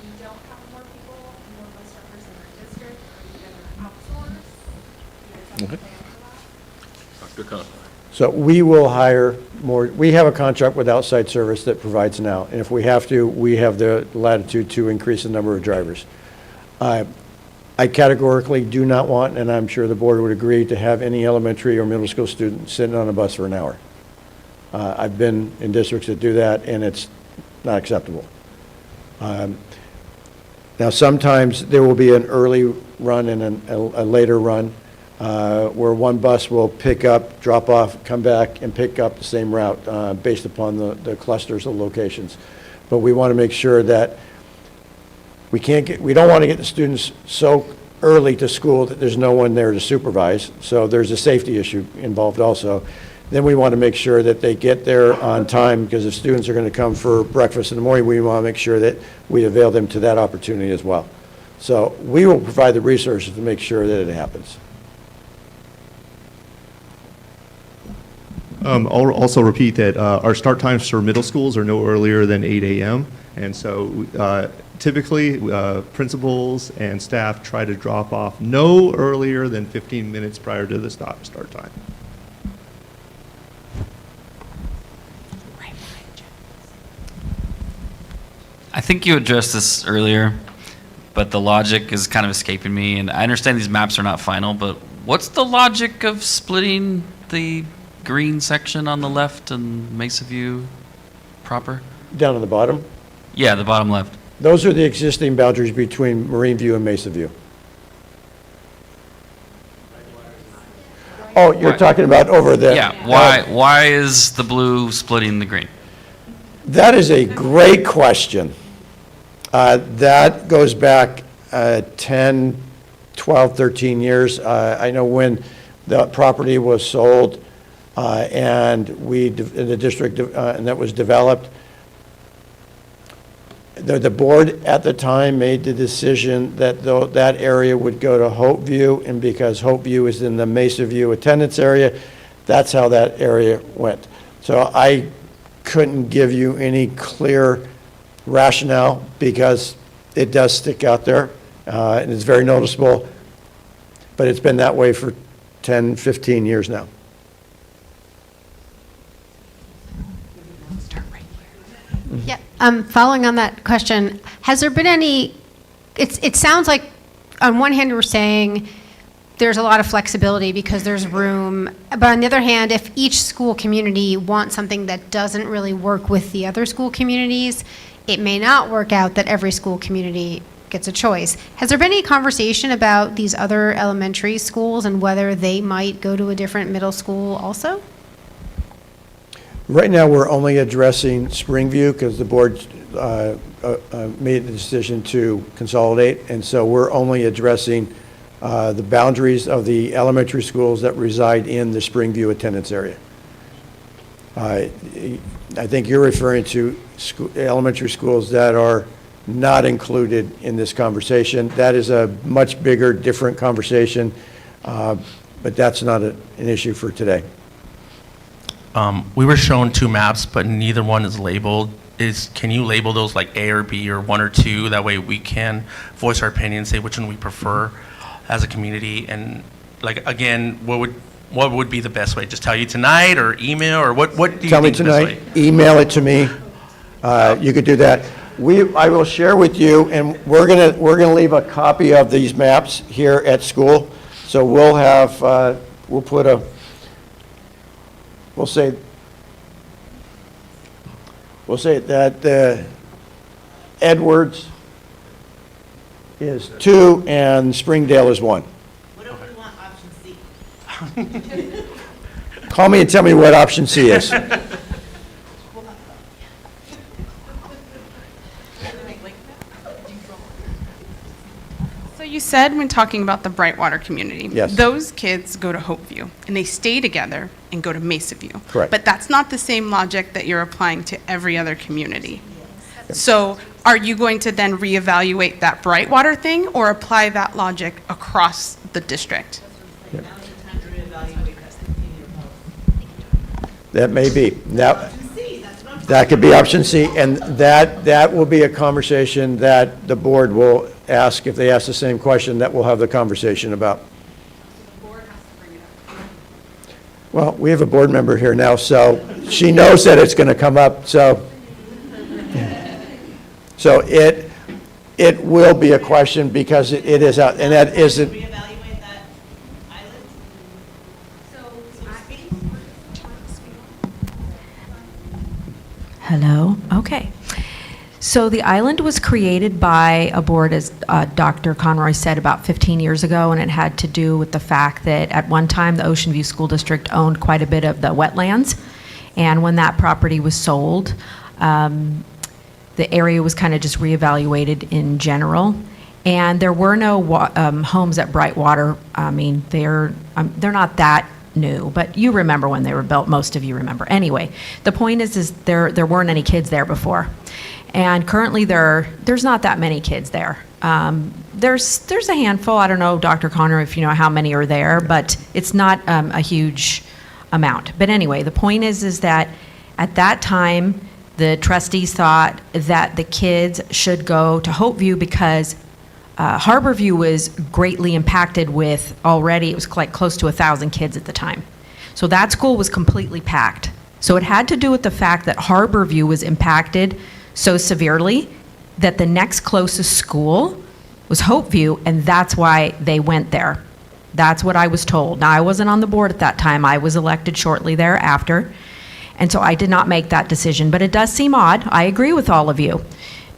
you don't have more people, more bus drivers in our district, are you going to outsource? Okay. Dr. Conley. So we will hire more. We have a contract with outside service that provides now, and if we have to, we have the latitude to increase the number of drivers. I categorically do not want, and I'm sure the board would agree, to have any elementary or middle school student sitting on a bus for an hour. I've been in districts that do that, and it's not acceptable. Now, sometimes there will be an early run and a later run, where one bus will pick up, drop off, come back, and pick up the same route based upon the clusters of locations. But we want to make sure that we don't want to get the students so early to school that there's no one there to supervise. So there's a safety issue involved also. Then we want to make sure that they get there on time, because if students are going to come for breakfast in the morning, we want to make sure that we avail them to that opportunity as well. So we will provide the resources to make sure that it happens. I'll also repeat that our start times for middle schools are no earlier than 8 a.m. And so typically, principals and staff try to drop off no earlier than 15 minutes prior to the start time. I think you addressed this earlier, but the logic is kind of escaping me. And I understand these maps are not final, but what's the logic of splitting the green section on the left and Mesa View proper? Down on the bottom, Yeah, the bottom left. those are the existing boundaries between Marine View and Mesa View. Oh, you're Why- talking about over there. Yeah, why is the blue splitting the green? That is a great question. That goes back 10, 12, 13 years. I know when the property was sold and in the district, and that was developed, the board at the time made the decision that that area would go to Hope View, and because Hope View is in the Mesa View attendance area, that's how that area went. So I couldn't give you any clear rationale, because it does stick out there, and it's very noticeable, but it's been that way for 10, 15 years now. Yeah, following on that question, has there been any, it sounds like, on one hand, we're saying there's a lot of flexibility because there's room, but on the other hand, if each school community wants something that doesn't really work with the other school communities, it may not work out that every school community gets a choice. Has there been any conversation about these other elementary schools and whether they might go to a different middle school also? Right now, we're only addressing Springview because the board made the decision to consolidate, and so we're only addressing the boundaries of the elementary schools that reside in the Springview attendance area. I think you're referring to elementary schools that are not included in this conversation. That is a much bigger, different conversation, but that's not an issue for today. We were shown two maps, but neither one is labeled. Can you label those like A or B or 1 or 2? That way we can voice our opinion, say which one we prefer as a community. And like, again, what would be the best way? Just tell you tonight, or email, or what do you Tell me think is the best tonight, way? email it to me. You could do that. I will share with you, and we're gonna leave a copy of these maps here at school. So we'll have, we'll say that Edwards is 2 and Springdale is 1. What if we want option C? Call me and tell me what option C is. So you said when talking about the Brightwater community, Yes. those kids go to Hopeview and they stay together and go to Mesa View. Correct. But that's not the same logic that you're applying to every other community. So are you going to then reevaluate that Brightwater thing or apply that logic across the district? That may be. That could be option C, and that will be a conversation that the board will ask, if they ask the same question, that we'll have the conversation about. Well, we have a board member here now, so she knows that it's going to come up, so it will be a question because it is out, and that isn't. Reevaluate that island? Hello? Okay. So the island was created by a board, as Dr. Conroy said, about 15 years ago, and it had to do with the fact that at one time, the Ocean View School District owned quite a bit of the wetlands, and when that property was sold, the area was kind of just reevaluated in general, and there were no homes at Brightwater. I mean, they're not that new, but you remember when they were built. Most of you remember. Anyway, the point is there weren't any kids there before, and currently there's not that many kids there. There's a handful. I don't know, Dr. Connor, if you know how many are there, but it's not a huge amount. But anyway, the point is that at that time, the trustees thought that the kids should go to Hopeview because Harborview was greatly impacted with already, it was like close to 1,000 kids at the time. So that school was completely packed. So it had to do with the fact that Harborview was impacted so severely that the next closest school was Hopeview, and that's why they went there. That's what I was told. Now, I wasn't on the board at that time. I was elected shortly thereafter. And so I did not make that decision, but it does seem odd. I agree with all of you.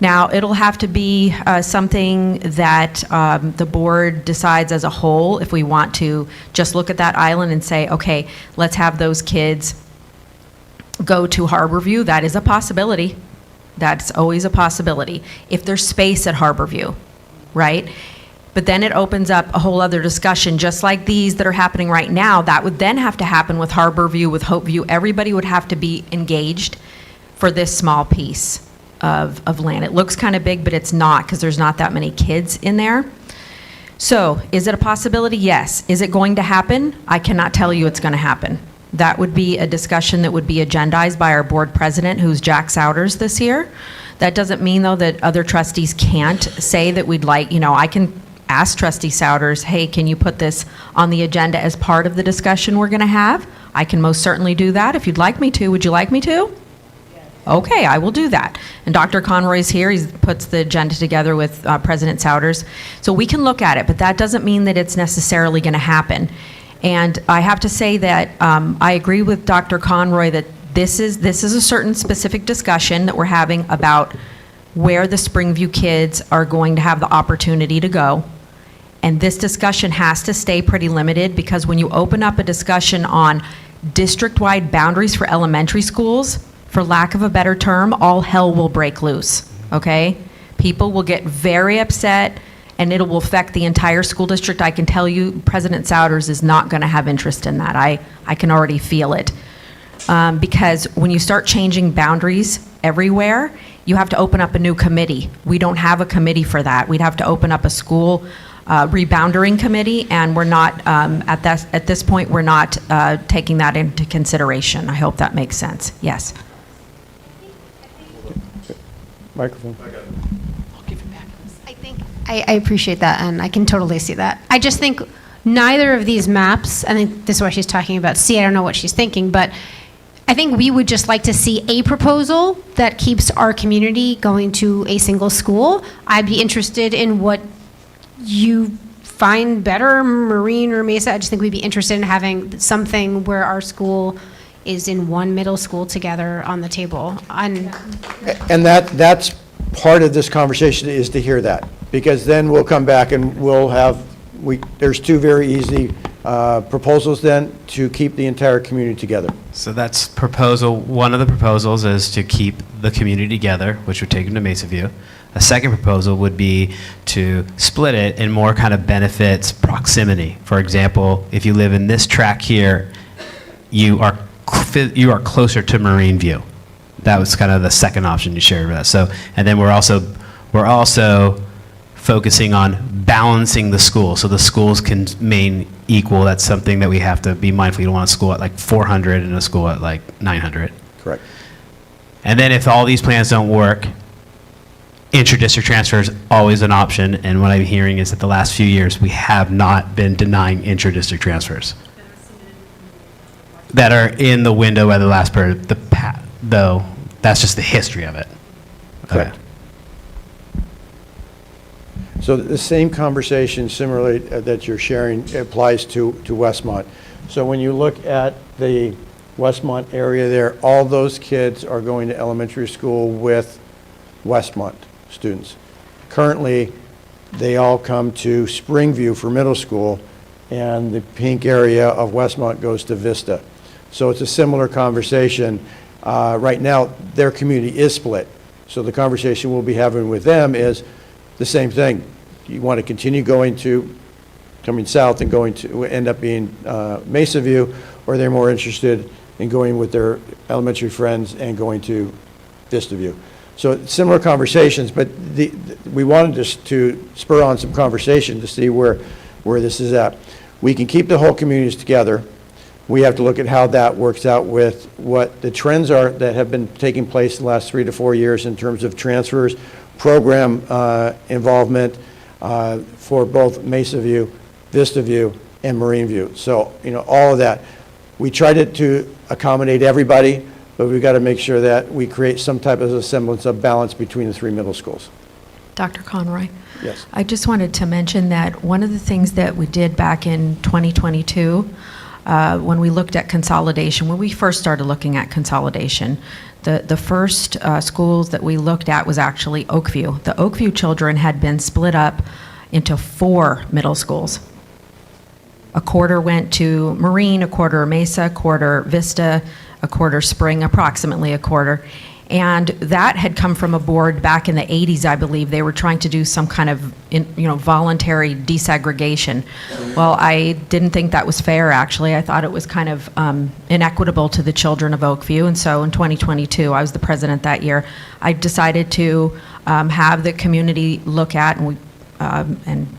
Now, it'll have to be something that the board decides as a whole if we want to just look at that island and say, okay, let's have those kids go to Harborview. That is a possibility. That's always a possibility. If there's space at Harborview, right? But then it opens up a whole other discussion, just like these that are happening right now. That would then have to happen with Harborview, with Hopeview. Everybody would have to be engaged for this small piece of land. It looks kind of big, but it's not because there's not that many kids in there. So is it a possibility? Yes. Is it going to happen? I cannot tell you it's going to happen. That would be a discussion that would be agendized by our board president, who's Jack Souders this year. That doesn't mean, though, that other trustees can't say that we'd like, I can ask Trustee Souders, hey, can you put this on the agenda as part of the discussion we're going to have? I can most certainly do that. If you'd like me to, would you like me to? Yes. Okay, I will do that. And Dr. Conroy's here. He puts the agenda together with President Souders. So we can look at it, but that doesn't mean that it's necessarily going to happen. And I have to say that I agree with Dr. Conroy that this is a certain specific discussion that we're having about where the Springview kids are going to have the opportunity to go. And this discussion has to stay pretty limited because when you open up a discussion on district-wide boundaries for elementary schools, for lack of a better term, all hell will break loose, okay? People will get very upset and it will affect the entire school district. I can tell you President Souders is not going to have interest in that. I can already feel it. Because when you start changing boundaries everywhere, you have to open up a new committee. We don't have a committee for that. We'd have to open up a school reboundering committee, and we're not, at this point, we're not taking that into consideration. I hope that makes sense. Yes. Microphone. I appreciate that, and I can totally see that. I just think neither of these maps, I think this is what she's talking about. See, I don't know what she's thinking, but I think we would just like to see a proposal that keeps our community going to a single school. I'd be interested in what you find better, Marine or Mesa. I just think we'd be interested in having something where our school is in one middle school together on the table. And that's part of this conversation, is to hear that, because then we'll come back and we'll have, there's two very easy proposals then to keep the entire community together. So that's one of the proposals is to keep the community together, which would take them to Mesa View. A second proposal would be to split it and more kind of benefits proximity. For example, if you live in this track here, you are closer to Marine View. That was kind of the second option you shared with us. So, and then we're also focusing on balancing the school, so the schools can remain equal. That's something that we have to be mindful. You don't want a school at like 400 and a school at like 900. Correct. And then if all these plans don't work, intra-district transfer is always an option. And what I'm hearing is that the last few years, we have not been denying intra-district transfers that are in the window at the last period. Though that's just the history of it. Correct. Okay. So the same conversation similarly that you're sharing applies to Westmont. So when you look at the Westmont area there, all those kids are going to elementary school with Westmont students. Currently, they all come to Springview for middle school, and the pink area of Westmont goes to Vista. So it's a similar conversation. Right now, their community is split. So the conversation we'll be having with them is the same thing. You want to continue coming south and going to end up being Mesa View, or they're more interested in going with their elementary friends and going to Vista View. So similar conversations, but we wanted to spur on some conversation to see where this is at. We can keep the whole communities together. We have to look at how that works out with what the trends are that have been taking place in the last 3 to 4 years in terms of transfers, program involvement for both Mesa View, Vista View, and Marine View. So, all of that. We tried to accommodate everybody, but we've got to make sure that we create some type of a semblance of balance between the three middle schools. Dr. Conroy? Yes. I just wanted to mention that one of the things that we did back in 2022, when we looked at consolidation, when we first started looking at consolidation, the first schools that we looked at was actually Oakview. The Oakview children had been split up into 4 middle schools. A quarter went to Marine, a quarter Mesa, a quarter Vista, a quarter Spring, approximately a quarter. And that had come from a board back in the 80s, I believe. They were trying to do some kind of, voluntary desegregation. Well, I didn't think that was fair, actually. I thought it was kind of inequitable to the children of Oakview. And so in 2022, I was the president that year, I decided to have the community look at, and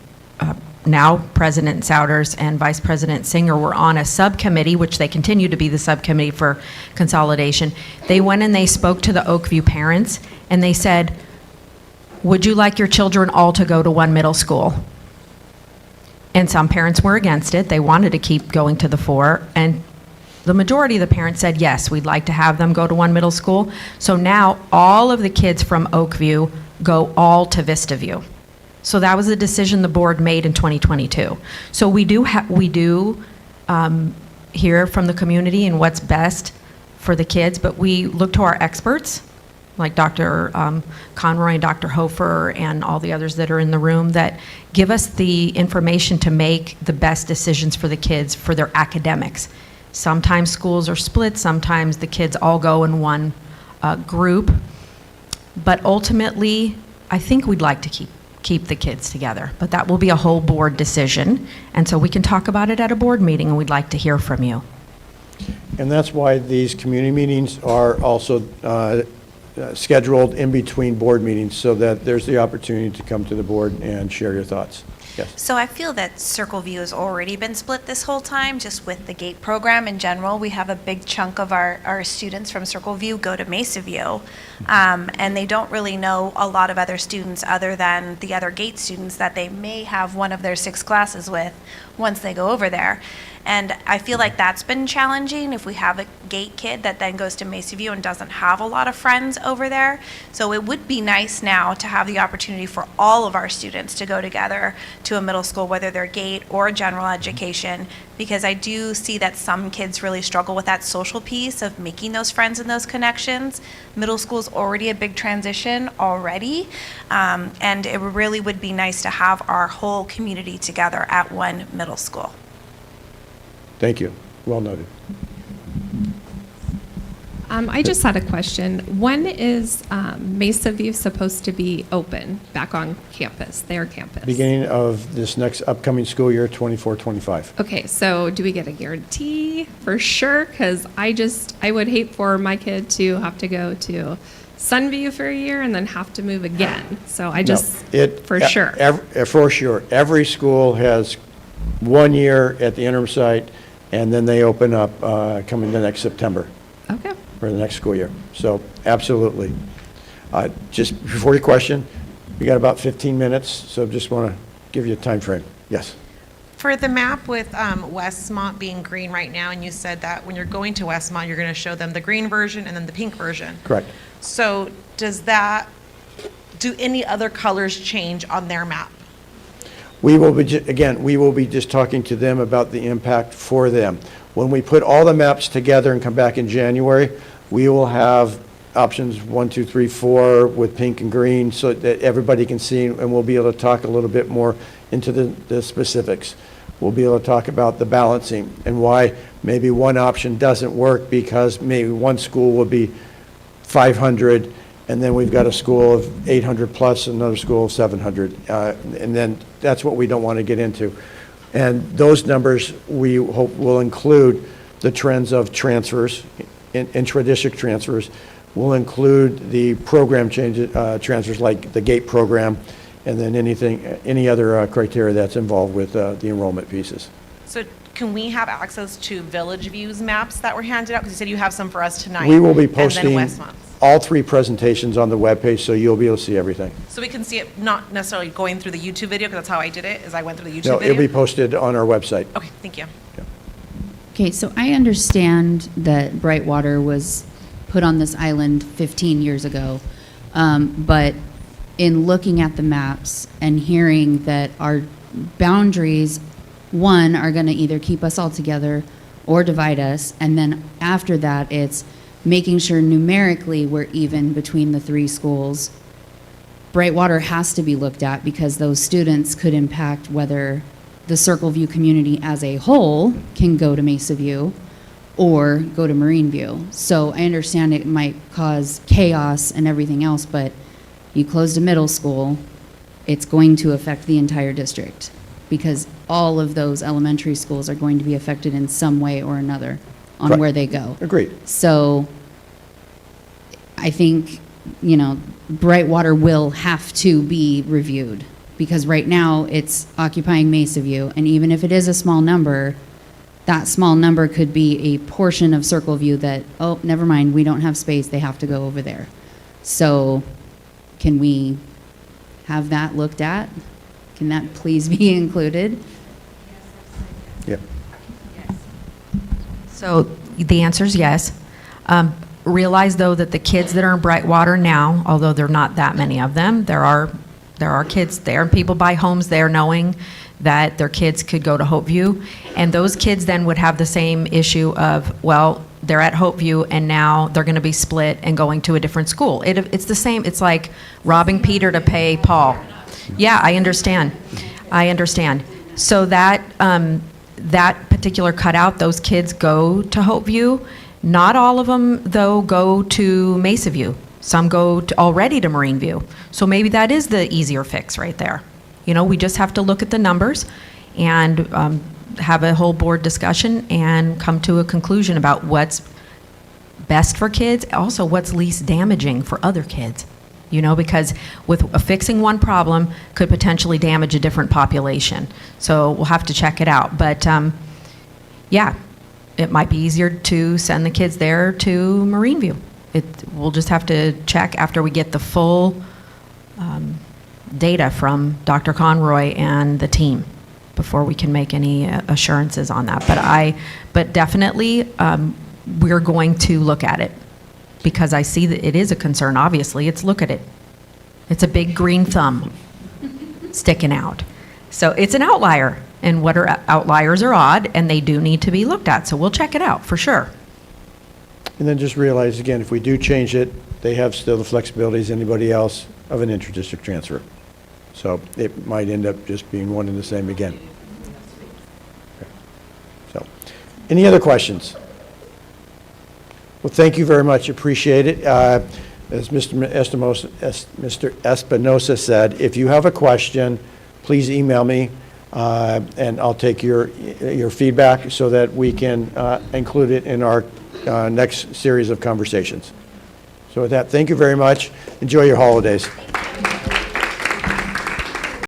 now President Souders and Vice President Singer were on a subcommittee, which they continue to be the subcommittee for consolidation. They went and they spoke to the Oakview parents, and they said, would you like your children all to go to one middle school? And some parents were against it. They wanted to keep going to the 4, and the majority of the parents said, yes, we'd like to have them go to one middle school. So now all of the kids from Oakview go all to Vista View. So that was a decision the board made in 2022. So we do hear from the community and what's best for the kids, but we look to our experts, like Dr. Conroy and Dr. Hofer and all the others that are in the room, that give us the information to make the best decisions for the kids for their academics. Sometimes schools are split, sometimes the kids all go in one group, but ultimately, I think we'd like to keep the kids together, but that will be a whole board decision, and so we can talk about it at a board meeting, and we'd like to hear from you. And that's why these community meetings are also scheduled in between board meetings, so that there's the opportunity to come to the board and share your thoughts. Yes. So I feel that Circle View has already been split this whole time, just with the GATE program in general. We have a big chunk of our students from Circle View go to Mesa View, and they don't really know a lot of other students other than the other GATE students that they may have one of their 6 classes with once they go over there. And I feel like that's been challenging if we have a gate kid that then goes to Mesa View and doesn't have a lot of friends over there. So it would be nice now to have the opportunity for all of our students to go together to a middle school, whether they're gate or general education, because I do see that some kids really struggle with that social piece of making those friends and those connections. Middle school is already a big transition already, and it really would be nice to have our whole community together at one middle school. Thank you. Well noted. I just had a question. When is Mesa View supposed to be open back on campus, their campus? Beginning of this next upcoming school year, 24-25. Okay, so do we get a guarantee for sure? Because I would hate for my kid to have to go to Sunview for a year and then have to move again. So I just, for sure. For sure. Every school has 1 year at the interim site, and then they open up coming the next September. Okay. For the next school year. So absolutely. Just before your question, we got about 15 minutes, so just want to give you a time frame. Yes. For the map with Westmont being green right now, and you said that when you're going to Westmont, you're going to show them the green version and then the pink version. Correct. So do any other colors change on their map? We will be, again, we will be just talking to them about the impact for them. When we put all the maps together and come back in January, we will have options 1, 2, 3, 4 with pink and green so that everybody can see, and we'll be able to talk a little bit more into the specifics. We'll be able to talk about the balancing and why maybe one option doesn't work because maybe one school will be 500 and then we've got a school of 800 plus, another school of 700. And then that's what we don't want to get into. And those numbers, we hope, will include the trends of transfers, intra-district transfers, will include the program changes, transfers like the GATE program, and then any other criteria that's involved with the enrollment pieces. So can we have access to Village Views maps that were handed out? Because you said you have some for us tonight. We will be And then posting Westmont's. all 3 presentations on the webpage, so you'll be able to see everything. So we can see it, not necessarily going through the YouTube video, because that's how I did it, is I went through the YouTube No, video? it'll be posted on our website. Okay, thank you. Okay, so I understand that Brightwater was put on this island 15 years ago, but in looking at the maps and hearing that our boundaries, one, are going to either keep us all together or divide us, and then after that, it's making sure numerically we're even between the 3 schools. Brightwater has to be looked at because those students could impact whether the Circle View community as a whole can go to Mesa View or go to Marine View. So I understand it might cause chaos and everything else, but you closed a middle school, it's going to affect the entire district because all of those elementary schools are going to be affected in some way or another on Correct. where they go. Agreed. So I think, Brightwater will have to be reviewed because right now it's occupying Mesa View. And even if it is a small number, that small number could be a portion of Circle View that, oh, never mind, we don't have space, they have to go over there. So can we have that looked at? Can that please be included? Yep. So the answer is yes. Realize, though, that the kids that are in Brightwater now, although there are not that many of them, there are kids there, and people buy homes there knowing that their kids could go to Hopeview, and those kids then would have the same issue of, well, they're at Hopeview, and now they're going to be split and going to a different school. It's the same. It's like robbing Peter to pay Paul. Yeah, I understand. So that that particular cutout, those kids go to Hopeview. Not all of them, though, go to Mesa View. Some go already to Marine View. So maybe that is the easier fix right there. We just have to look at the numbers and have a whole board discussion and come to a conclusion about what's best for kids, also what's least damaging for other kids. Because with fixing one problem could potentially damage a different population. So we'll have to check it out. But yeah, it might be easier to send the kids there to Marine View. We'll just have to check after we get the full data from Dr. Conroy and the team. before we can make any assurances on that. But definitely, we're going to look at it, because I see that it is a concern, obviously. Look at it. It's a big green thumb sticking out. So it's an outlier, and outliers are odd, and they do need to be looked at. So we'll check it out, for sure. And then just realize, again, if we do change it, they have still the flexibility as anybody else of an inter-district transfer. So it might end up just being one and the same again. Okay. So, any other questions? Well, thank you very much. Appreciate it. As Mr. Espinosa said, if you have a question, please email me, and I'll take your feedback so that we can include it in our next series of conversations. So with that, thank you very much. Enjoy your holidays.